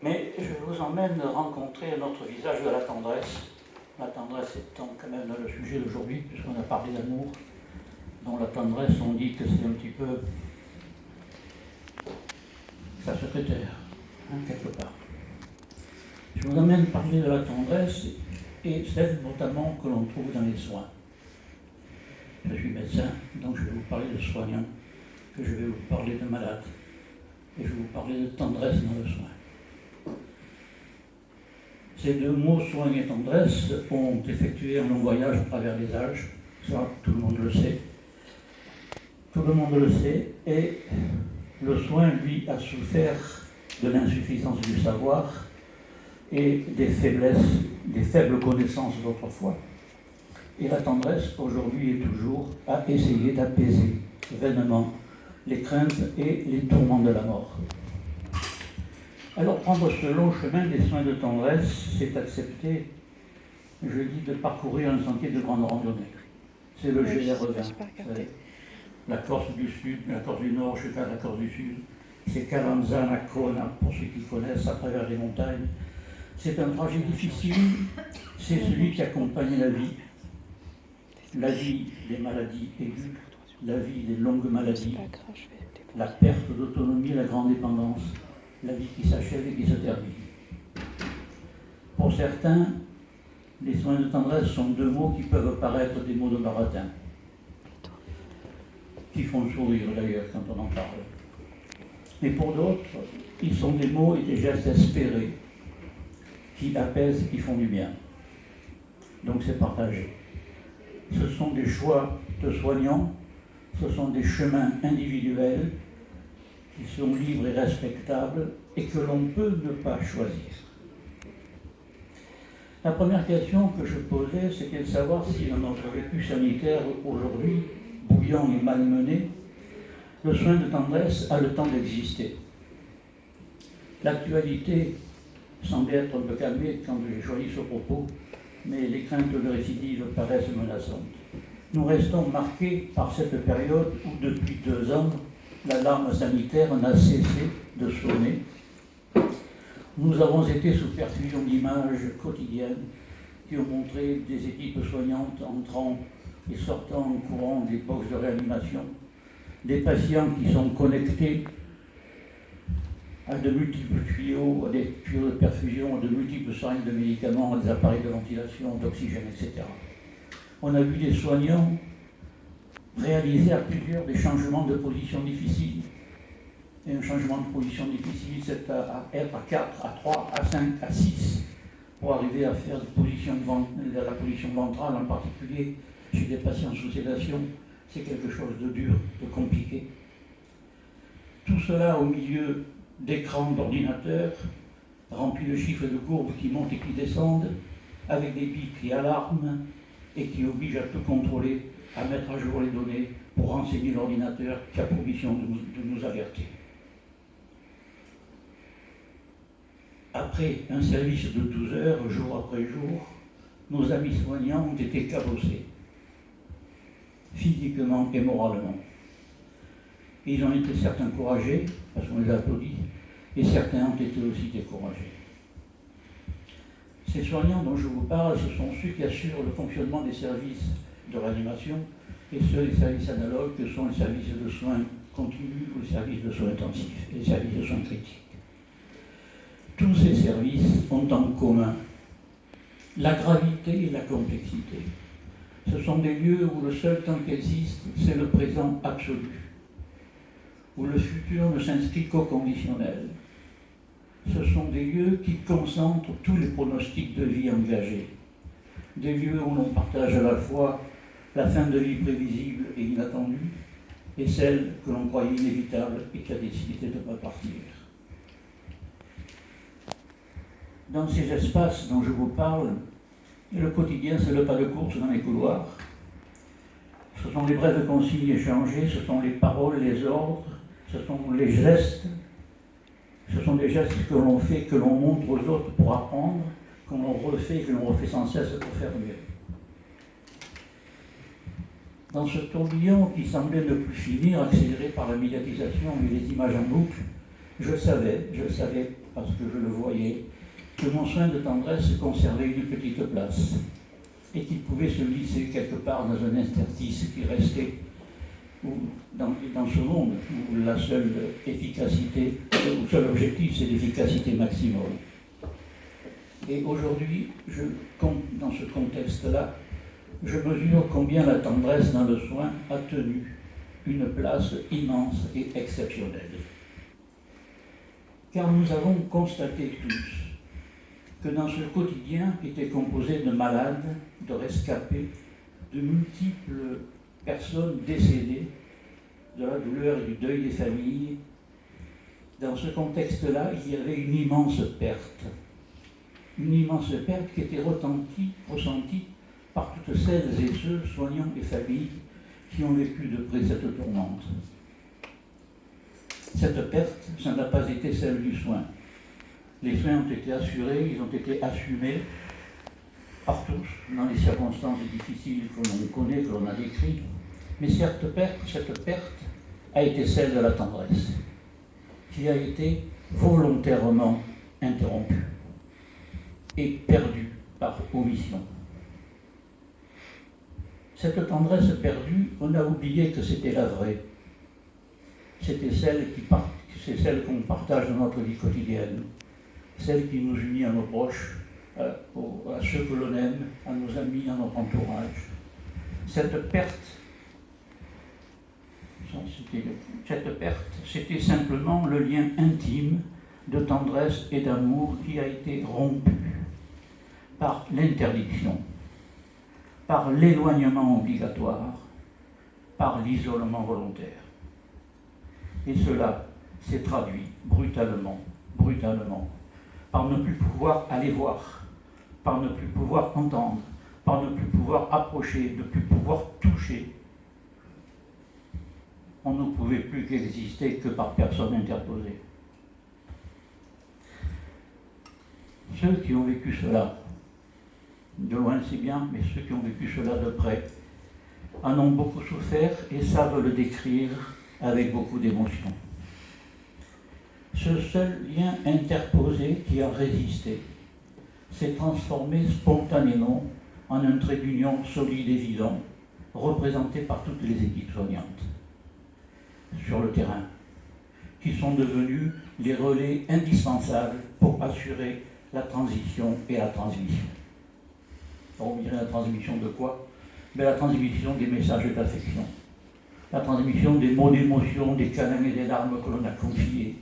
Mais je vous emmène rencontrer un autre visage de la tendresse. La tendresse étant quand même le sujet d'aujourd'hui, puisqu'on a parlé d'amour, dont la tendresse, on dit que c'est un petit peu sa secrétaire, quelque part. Je vous emmène parler de la tendresse et celle notamment que l'on trouve dans les soins. Je suis médecin, donc je vais vous parler de soignants, que je vais vous parler de malades, et je vais vous parler de tendresse dans le soin. Ces deux mots, soin et tendresse, ont effectué un long voyage à travers les âges, ça tout le monde le sait. Tout le monde le sait, et le soin, lui, a souffert de l'insuffisance du savoir et des faiblesses, des faibles connaissances d'autrefois. Et la tendresse, aujourd'hui et toujours, a essayé d'apaiser vainement les craintes et les tourments de la mort. Alors, prendre ce long chemin des soins de tendresse, c'est accepter, je dis, de parcourir un sentier de grande randonnée. C'est le GR20. La Corse du Sud, la Corse du Nord jusqu'à la Corse du Sud. C'est Calanzan à Kona, pour ceux qui connaissent, à travers les montagnes. C'est un trajet difficile, c'est celui qui accompagne la vie des maladies aiguës, la vie des longues maladies, la perte d'autonomie, la grande dépendance, la vie qui s'achève et qui se termine. Pour certains, les soins de tendresse sont deux mots qui peuvent paraître des mots de baratin, qui font sourire d'ailleurs quand on en parle. Mais pour d'autres, ils sont des mots et des gestes espérés, qui apaisent, qui font du bien. Donc c'est partagé. Ce sont des choix de soignants, ce sont des chemins individuels qui sont libres et respectables et que l'on peut ne pas choisir. La première question que je posais, c'était de savoir si dans notre vécu sanitaire aujourd'hui, bouillant et malmené, le soin de tendresse a le temps d'exister. L'actualité semble être un peu calmée quand j'ai choisi ce propos, mais les craintes de récidive paraissent menaçantes. Nous restons marqués par cette période où, depuis 2 ans, l'alarme sanitaire n'a cessé de sonner. Nous avons été sous perfusion d'images quotidiennes qui ont montré des équipes soignantes entrant et sortant en courant des boxes de réanimation, des patients qui sont connectés à de multiples tuyaux, à des tuyaux de perfusion, à de multiples seringues de médicaments, à des appareils de ventilation, d'oxygène, etc. On a vu des soignants réaliser à plusieurs des changements de position difficiles. Et un changement de position difficile, c'est à être à 4, à 3, à 5, à 6, pour arriver à faire la position ventrale en particulier chez des patients sous sédation. C'est quelque chose de dur, de compliqué. Tout cela au milieu d'écrans d'ordinateur, remplis de chiffres et de courbes qui montent et qui descendent, avec des bips qui alarment et qui obligent à tout contrôler, à mettre à jour les données pour renseigner l'ordinateur qui a pour mission de nous alerter. Après un service de 12 heures, jour après jour, nos amis soignants ont été cabossés, physiquement et moralement. Et ils ont été certes encouragés, parce qu'on les applaudit, et certains ont été aussi découragés. Ces soignants dont je vous parle, ce sont ceux qui assurent le fonctionnement des services de réanimation et ceux des services analogues que sont les services de soins continus ou les services de soins intensifs et les services de soins critiques. Tous ces services ont en commun la gravité et la complexité. Ce sont des lieux où le seul temps qui existe, c'est le présent absolu, où le futur ne s'inscrit qu'au conditionnel. Ce sont des lieux qui concentrent tous les pronostics de vie engagés. Des lieux où l'on partage à la fois la fin de vie prévisible et inattendue, et celle que l'on croyait inévitable et qui a décidé de ne pas partir. Dans ces espaces dont je vous parle, le quotidien, c'est le pas de course dans les couloirs. Ce sont les brèves consignes échangées, ce sont les paroles, les ordres, ce sont les gestes. Ce sont des gestes que l'on fait, que l'on montre aux autres pour apprendre, que l'on refait sans cesse pour faire mieux. Dans ce tourbillon qui semblait ne plus finir, accéléré par la médiatisation et les images en boucle, Je savais, parce que je le voyais, que mon soin de tendresse conservait une petite place et qu'il pouvait se glisser quelque part dans un interstice qui restait dans ce monde où la seule efficacité, le seul objectif, c'est l'efficacité maximum. Et aujourd'hui, dans ce contexte-là, je mesure combien la tendresse dans le soin a tenu une place immense et exceptionnelle. Car nous avons constaté tous que dans ce quotidien qui était composé de malades, de rescapés, de multiples personnes décédées, de la douleur et du deuil des familles, dans ce contexte-là, il y avait une immense perte qui était ressentie par toutes celles et ceux, soignants et familles, qui ont vécu de près cette tourmente. Cette perte, ça n'a pas été celle du soin. Les soins ont été assurés, ils ont été assumés par tous, dans les circonstances difficiles que l'on connaît, que l'on a décrites. Mais cette perte a été celle de la tendresse, qui a été volontairement interrompue et perdue par omission. Cette tendresse perdue, on a oublié que c'était la vraie. C'était c'est celle qu'on partage dans notre vie quotidienne, celle qui nous unit à nos proches, à ceux que l'on aime, à nos amis, à notre entourage. Cette perte, c'était simplement le lien intime de tendresse et d'amour qui a été rompu par l'interdiction, par l'éloignement obligatoire, par l'isolement volontaire. Et cela s'est traduit brutalement, par ne plus pouvoir aller voir, par ne plus pouvoir entendre, par ne plus pouvoir approcher, ne plus pouvoir toucher. On ne pouvait plus qu'exister que par personne interposée. Ceux qui ont vécu cela, de loin c'est bien, mais ceux qui ont vécu cela de près, en ont beaucoup souffert et savent le décrire avec beaucoup d'émotion. Ce seul lien interposé qui a résisté s'est transformé spontanément en un trait d'union solide et vivant, représenté par toutes les équipes soignantes sur le terrain, qui sont devenus les relais indispensables pour assurer la transition et la transmission. On dirait la transmission de quoi? La transmission des messages d'affection, la transmission des mots d'émotion, des câlins et des larmes que l'on a confiés,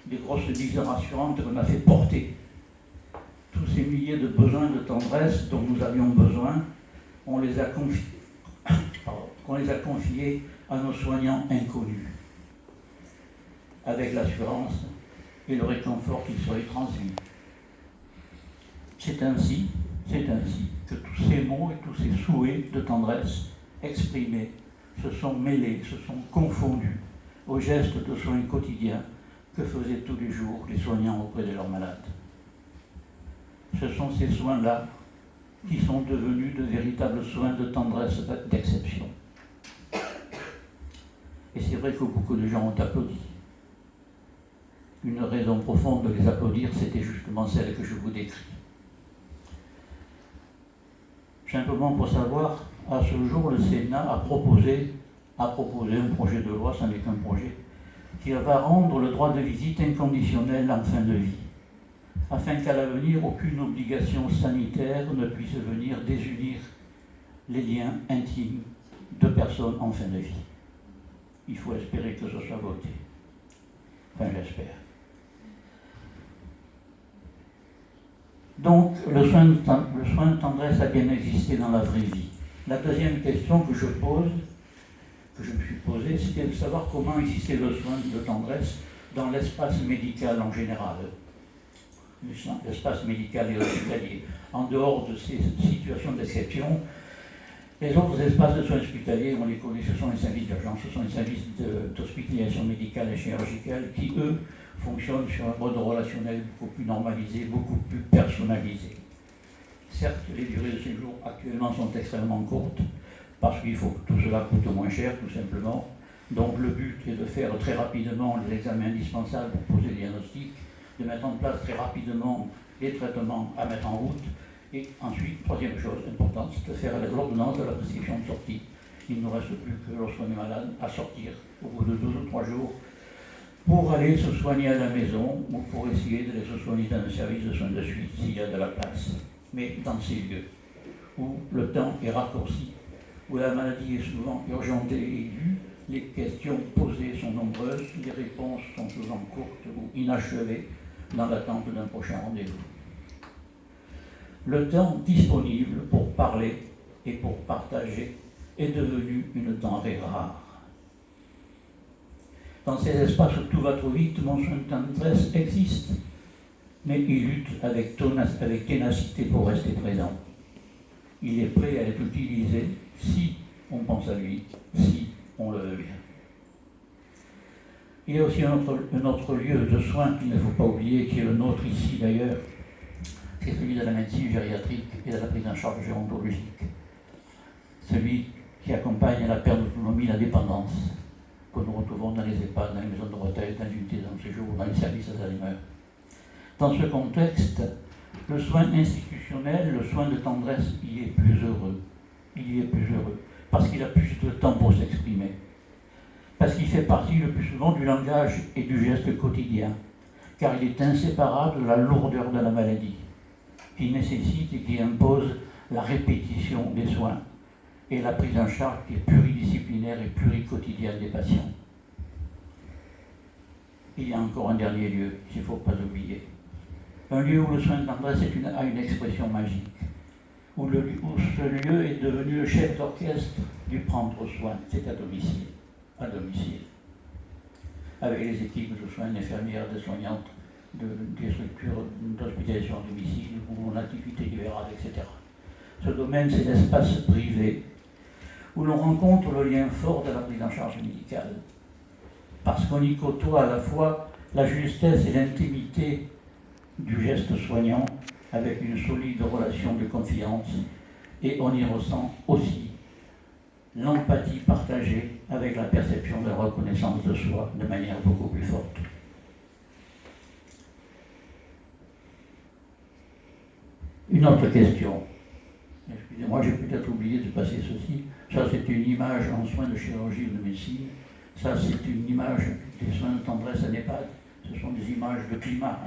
des grosses dises rassurantes qu'on a fait porter. Tous ces milliers de besoins de tendresse dont nous avions besoin, on les a confiés à nos soignants inconnus, avec l'assurance et le réconfort qu'ils seraient transmis. C'est ainsi que tous ces mots et tous ces souhaits de tendresse exprimés se sont mêlés, se sont confondus aux gestes de soins quotidiens que faisaient tous les jours les soignants auprès de leurs malades. Ce sont ces soins-là qui sont devenus de véritables soins de tendresse d'exception. Et c'est vrai que beaucoup de gens ont applaudi. Une raison profonde de les applaudir, c'était justement celle que je vous décris. Simplement pour savoir, à ce jour, le Sénat a proposé un projet de loi, ça n'est qu'un projet, qui va rendre le droit de visite inconditionnel en fin de vie, afin qu'à l'avenir, aucune obligation sanitaire ne puisse venir désunir les liens intimes de personnes en fin de vie. Il faut espérer que ce soit voté. Enfin, j'espère. Donc, le soin de tendresse a bien existé dans la vraie vie. La deuxième question que je me suis posée, c'était de savoir comment existait le soin de tendresse dans l'espace médical en général. L'espace médical et hospitalier. En dehors de ces situations d'exception, les autres espaces de soins hospitaliers, on les connaît, ce sont les services d'urgence, ce sont les services d'hospitalisation médicale et chirurgicale qui, eux, fonctionnent sur un mode relationnel beaucoup plus normalisé, beaucoup plus personnalisé. Certes, les durées de séjour actuellement sont extrêmement courtes, parce qu'il faut que tout cela coûte moins cher, tout simplement, Donc le but est de faire très rapidement les examens indispensables pour poser le diagnostic, de mettre en place très rapidement les traitements à mettre en route, et ensuite, troisième chose importante, c'est de faire l'ordonnance de la prescription de sortie. Il ne nous reste plus que lorsqu'on est malade à sortir au bout de 2 ou 3 jours pour aller se soigner à la maison ou pour essayer d'aller se soigner dans un service de soins de suite s'il y a de la place. Mais dans ces lieux où le temps est raccourci, où la maladie est souvent urgente et aiguë, les questions posées sont nombreuses, les réponses sont souvent courtes ou inachevées dans l'attente d'un prochain rendez-vous. Le temps disponible pour parler et pour partager est devenu une denrée rare. Dans ces espaces où tout va trop vite, mon soin de tendresse existe, mais il lutte avec ténacité pour rester présent. Il est prêt à être utilisé si on pense à lui, si on le veut bien. Il y a aussi un autre lieu de soins qu'il ne faut pas oublier, qui est le nôtre ici d'ailleurs, c'est celui de la médecine gériatrique et de la prise en charge gérontologique. Celui qui accompagne la perte d'autonomie, la dépendance, que nous retrouvons dans les EHPAD, dans les maisons de retraite, dans les unités de séjour, dans les services Alzheimer. Dans ce contexte, le soin institutionnel, le soin de tendresse, il est plus heureux. Il y est plus heureux, parce qu'il a plus de temps pour s'exprimer. Parce qu'il fait partie le plus souvent du langage et du geste quotidien, car il est inséparable de la lourdeur de la maladie, qui nécessite et qui impose la répétition des soins et la prise en charge qui est pluridisciplinaire et pluriquotidienne des patients. Il y a encore un dernier lieu qu'il ne faut pas oublier. Un lieu où le soin de tendresse a une expression magique, où ce lieu est devenu le chef d'orchestre du prendre soin, c'est à domicile, avec les équipes de soins, infirmières, des soignantes, des structures d'hospitalisation à domicile, ou en activité libérale, etc. Ce domaine, c'est l'espace privé, où l'on rencontre le lien fort de la prise en charge médicale, parce qu'on y côtoie à la fois la justesse et l'intimité du geste soignant avec une solide relation de confiance, et on y ressent aussi l'empathie partagée avec la perception de la reconnaissance de soi de manière beaucoup plus forte. Une autre question. Excusez-moi, j'ai peut-être oublié de passer ceci. Ça, c'est une image en soins de chirurgie ou de médecine. Ça, c'est une image des soins de tendresse à l'EHPAD. Ce sont des images de climat.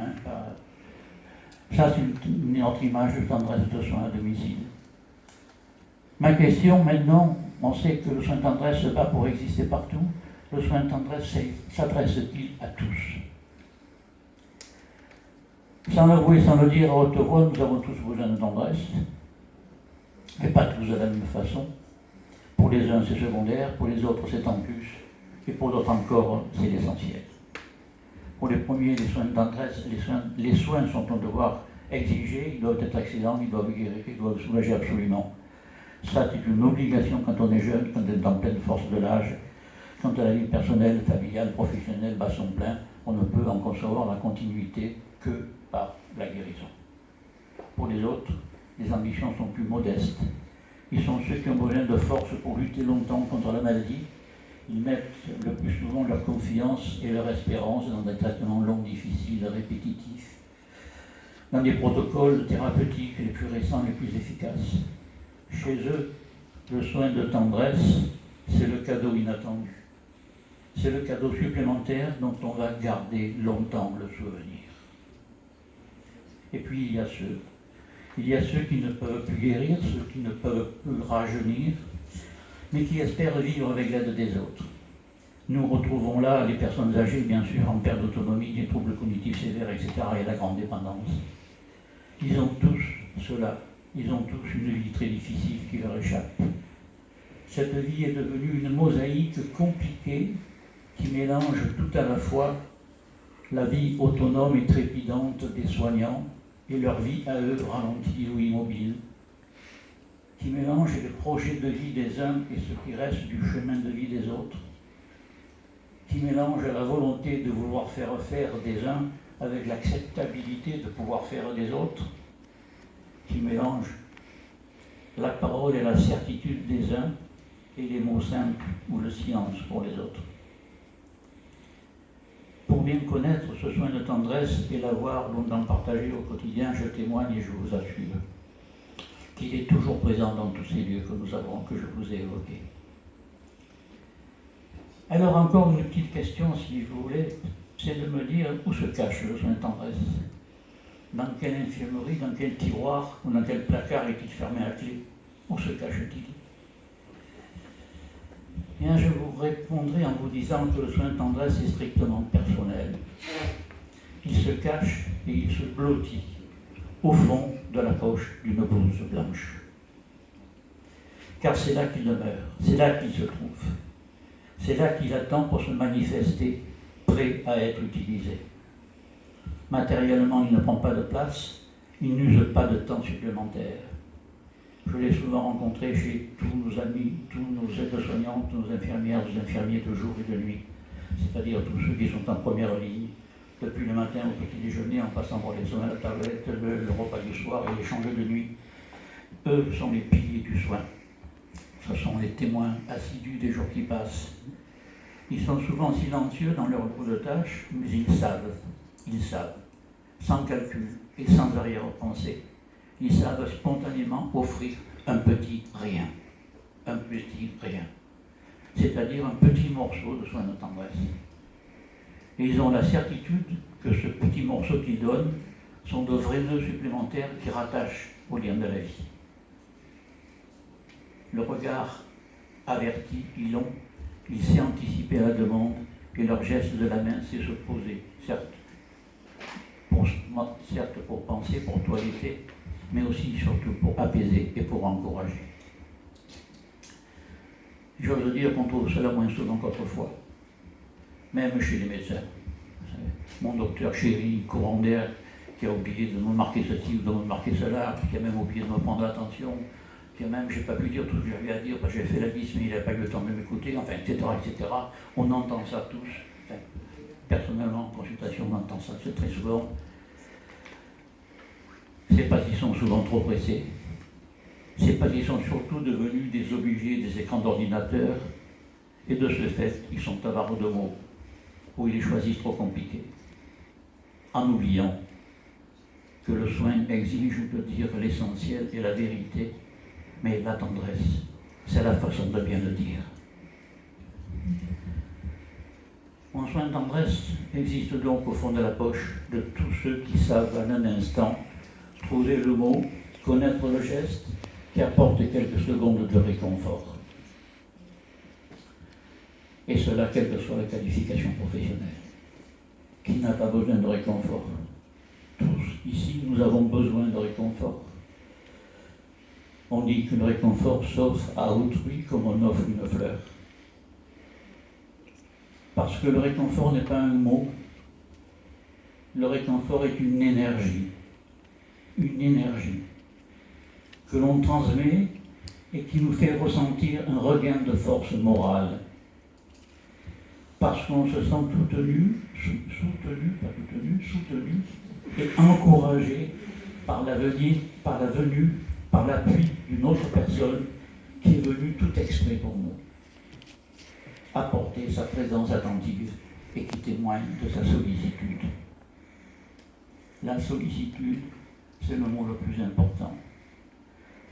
Ça, c'est une autre image de tendresse de soins à domicile. Ma question maintenant, on sait que le soin de tendresse se bat pour exister partout. Le soin de tendresse s'adresse-t-il à tous? Sans l'avouer, sans le dire à haute voix, nous avons tous besoin de tendresse, mais pas tous de la même façon. Pour les uns, c'est secondaire, pour les autres, c'est en plus, et pour d'autres encore, c'est l'essentiel. Pour les premiers, les soins de tendresse, les soins sont un devoir exigé, ils doivent être excellents, ils doivent guérir, ils doivent soulager absolument. Ça, c'est une obligation quand on est jeune, quand on est en pleine force de l'âge. Quand la vie personnelle, familiale, professionnelle bat son plein, on ne peut en concevoir la continuité que par la guérison. Pour les autres, les ambitions sont plus modestes. Ils sont ceux qui ont besoin de force pour lutter longtemps contre la maladie. Ils mettent le plus souvent leur confiance et leur espérance dans des traitements longs, difficiles, répétitifs, dans des protocoles thérapeutiques les plus récents, les plus efficaces. Chez eux, le soin de tendresse, c'est le cadeau inattendu. C'est le cadeau supplémentaire dont on va garder longtemps le souvenir. Et puis il y a ceux qui ne peuvent plus guérir, ceux qui ne peuvent plus rajeunir, mais qui espèrent vivre avec l'aide des autres. Nous retrouvons là les personnes âgées, bien sûr, en perte d'autonomie, des troubles cognitifs sévères, etc., et la grande dépendance. Ils ont tous cela. Ils ont tous une vie très difficile qui leur échappe. Cette vie est devenue une mosaïque compliquée qui mélange tout à la fois la vie autonome et trépidante des soignants et leur vie à eux ralentie ou immobile, qui mélange les projets de vie des uns et ce qui reste du chemin de vie des autres, qui mélange la volonté de vouloir faire des uns avec l'acceptabilité de pouvoir faire des autres, qui mélange la parole et la certitude des uns et les mots simples ou le silence pour les autres. Pour bien connaître ce soin de tendresse et l'avoir longtemps partagé au quotidien, je témoigne et je vous assure qu'il est toujours présent dans tous ces lieux que je vous ai évoqués. Alors encore une petite question, si vous voulez, c'est de me dire où se cache le soin de tendresse. Dans quelle infirmerie, dans quel tiroir ou dans quel placard est-il fermé à clé? Où se cache-t-il? Bien, je vous répondrai en vous disant que le soin de tendresse est strictement personnel. Il se cache et il se blottit au fond de la poche d'une blouse blanche. Car c'est là qu'il demeure, c'est là qu'il se trouve. C'est là qu'il attend pour se manifester, prêt à être utilisé. Matériellement, il ne prend pas de place, il n'use pas de temps supplémentaire. Je l'ai souvent rencontré chez tous nos amis, tous nos aides-soignantes, nos infirmières, nos infirmiers de jour et de nuit, c'est-à-dire tous ceux qui sont en première ligne, depuis le matin au petit déjeuner, en passant par les soins à la tablette, le repas du soir et l'échange de nuit. Eux sont les piliers du soin. Ce sont les témoins assidus des jours qui passent. Ils sont souvent silencieux dans leur groupe de tâches, mais ils savent, sans calcul et sans arrière-pensée. Ils savent spontanément offrir un petit rien, c'est-à-dire un petit morceau de soin de tendresse. Et ils ont la certitude que ce petit morceau qu'ils donnent sont de vrais nœuds supplémentaires qui rattachent au lien de la vie. Le regard averti, il sait anticiper la demande, et leur geste de la main sait se poser, certes pour penser, pour toiletter, mais aussi surtout pour apaiser et pour encourager. J'ose dire qu'on trouve cela moins souvent qu'autrefois, même chez les médecins. Mon docteur chéri, courant d'air, qui a oublié de me marquer ceci ou de me marquer cela, qui a même oublié de me prendre l'attention, qui a même, j'ai pas pu dire tout ce que j'avais à dire parce que j'ai fait la bise, mais il n'a pas eu le temps de m'écouter, enfin, etc., etc. On entend ça tous. Enfin, personnellement, en consultation, on entend ça très souvent. C'est parce qu'ils sont souvent trop pressés. C'est parce qu'ils sont surtout devenus des obligés des écrans d'ordinateur. Et de ce fait, ils sont avares de mots, ou ils les choisissent trop compliqués. En oubliant que le soin exige de dire l'essentiel et la vérité, mais la tendresse, c'est la façon de bien le dire. Mon soin de tendresse existe donc au fond de la poche de tous ceux qui savent en un instant trouver le mot, connaître le geste, qui apporte quelques secondes de réconfort. Et cela, quelle que soit la qualification professionnelle. Qui n'a pas besoin de réconfort? Tous, ici, nous avons besoin de réconfort. On dit que le réconfort s'offre à autrui comme on offre une fleur. Parce que le réconfort n'est pas un mot. Le réconfort est une énergie que l'on transmet et qui nous fait ressentir un regain de force morale. Parce qu'on se sent soutenu et encouragé par la venue, par l'appui d'une autre personne qui est venue tout exprès pour nous. Apporter sa présence attentive et qui témoigne de sa sollicitude. La sollicitude, c'est le mot le plus important.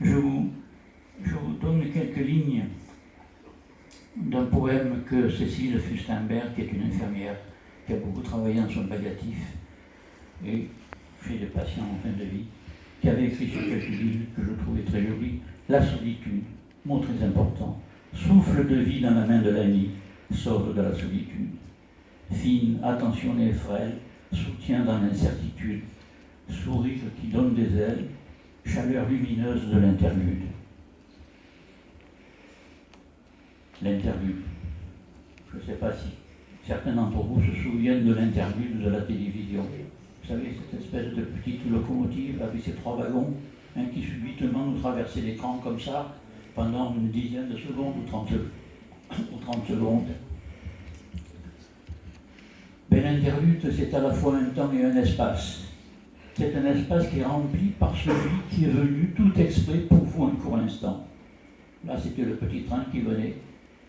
Je vous donne quelques lignes d'un poème que Cécile Fustenberg, qui est une infirmière, qui a beaucoup travaillé en soins palliatifs et chez des patients en fin de vie, qui avait écrit sur quelques lignes que je trouvais très jolies. La solitude, mot très important. Souffle de vie dans la main de l'ami, sauve de la solitude. Fine, attentionnée et frêle, soutien dans l'incertitude. Sourire qui donne des ailes, chaleur lumineuse de l'interlude. L'interlude. Je ne sais pas si certains d'entre vous se souviennent de l'interlude de la télévision. Vous savez, cette espèce de petite locomotive avec ses 3 wagons qui subitement nous traversait l'écran comme ça pendant une dizaine de secondes ou 30 secondes. Mais l'interlude, c'est à la fois un temps et un espace. C'est un espace qui est rempli par celui qui est venu tout exprès pour vous un court instant. Là, c'était le petit train qui venait.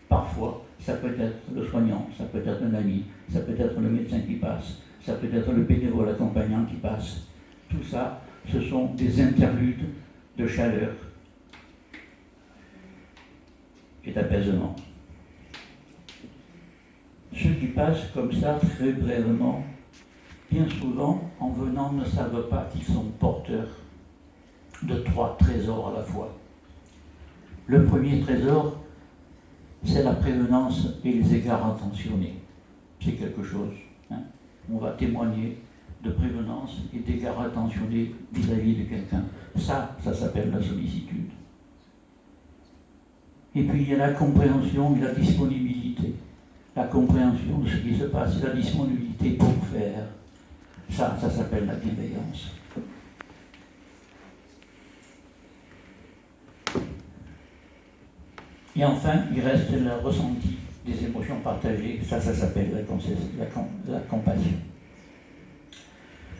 Parfois, ça peut être le soignant, ça peut être un ami, ça peut être le médecin qui passe, ça peut être le bénévole accompagnant qui passe. Tout ça, ce sont des interludes de chaleur et d'apaisement. Ceux qui passent comme ça, très brièvement, bien souvent, en venant, ne savent pas qu'ils sont porteurs de 3 trésors à la fois. Le premier trésor, c'est la prévenance et les égards intentionnés. C'est quelque chose. On va témoigner de prévenance et d'égards intentionnés vis-à-vis de quelqu'un. Ça s'appelle la sollicitude. Et puis il y a la compréhension et la disponibilité. La compréhension de ce qui se passe, la disponibilité pour faire. Ça s'appelle la bienveillance. Et enfin, il reste le ressenti des émotions partagées. Ça s'appelle la compassion.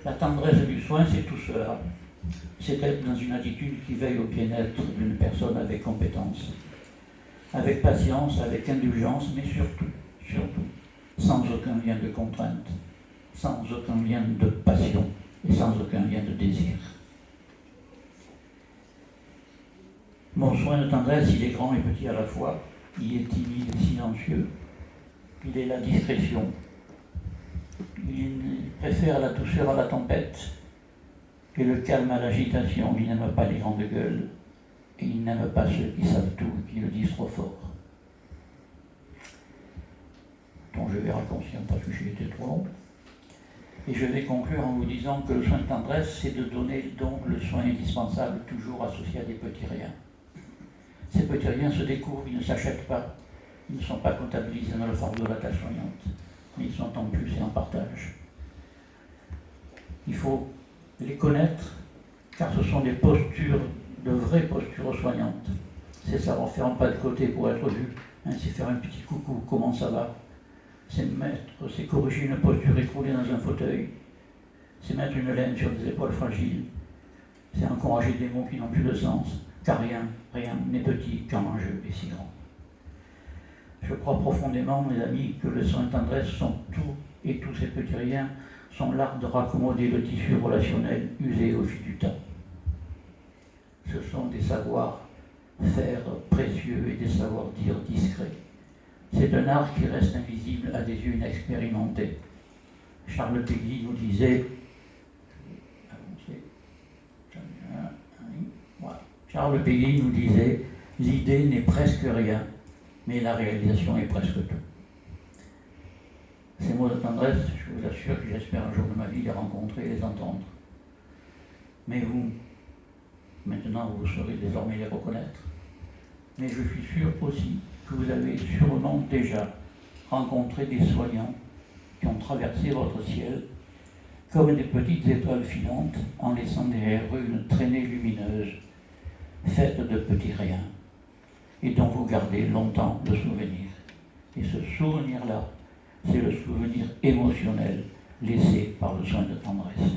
La tendresse du soin, c'est tout cela. C'est être dans une attitude qui veille au bien-être d'une personne avec compétence, avec patience, avec indulgence, mais surtout, sans aucun lien de contrainte, sans aucun lien de passion et sans aucun lien de désir. Mon soin de tendresse, il est grand et petit à la fois. Il est timide et silencieux. Il est la discrétion. Il préfère la douceur à la tempête et le calme à l'agitation. Il n'aime pas les grandes gueules et il n'aime pas ceux qui savent tout et qui le disent trop fort. Donc je vais raccourcir parce que j'ai été trop long. Et je vais conclure en vous disant que le soin de tendresse, c'est de donner donc le soin indispensable, toujours associé à des petits riens. Ces petits riens se découvrent, ils ne s'achètent pas, ils ne sont pas comptabilisés dans le fardeau de la tâche soignante, mais ils sont en plus et en partage. Il faut les connaître, car ce sont des postures, de vraies postures soignantes. C'est savoir faire un pas de côté pour être vu, c'est faire un petit coucou, comment ça va. C'est corriger une posture écroulée dans un fauteuil, c'est mettre une laine sur des épaules fragiles, c'est encourager des mots qui n'ont plus de sens, car rien n'est petit quand l'enjeu est si grand. Je crois profondément, mes amis, que le soin de tendresse sont tout et tous ces petits riens sont l'art de raccommoder le tissu relationnel usé au fil du temps. Ce sont des savoir-faire précieux et des savoir-dire discrets. C'est un art qui reste invisible à des yeux inexpérimentés. Charles Péguy nous disait, Charles Péguy nous disait, l'idée n'est presque rien, mais la réalisation est presque tout. Ces mots de tendresse, je vous assure que j'espère un jour de ma vie les rencontrer et les entendre. Mais vous, maintenant, vous saurez désormais les reconnaître. Mais je suis sûr aussi que vous avez sûrement déjà rencontré des soignants qui ont traversé votre ciel comme des petites étoiles filantes en laissant derrière eux une traînée lumineuse faite de petits riens et dont vous gardez longtemps le souvenir. Et ce souvenir-là, c'est le souvenir émotionnel laissé par le soin de tendresse.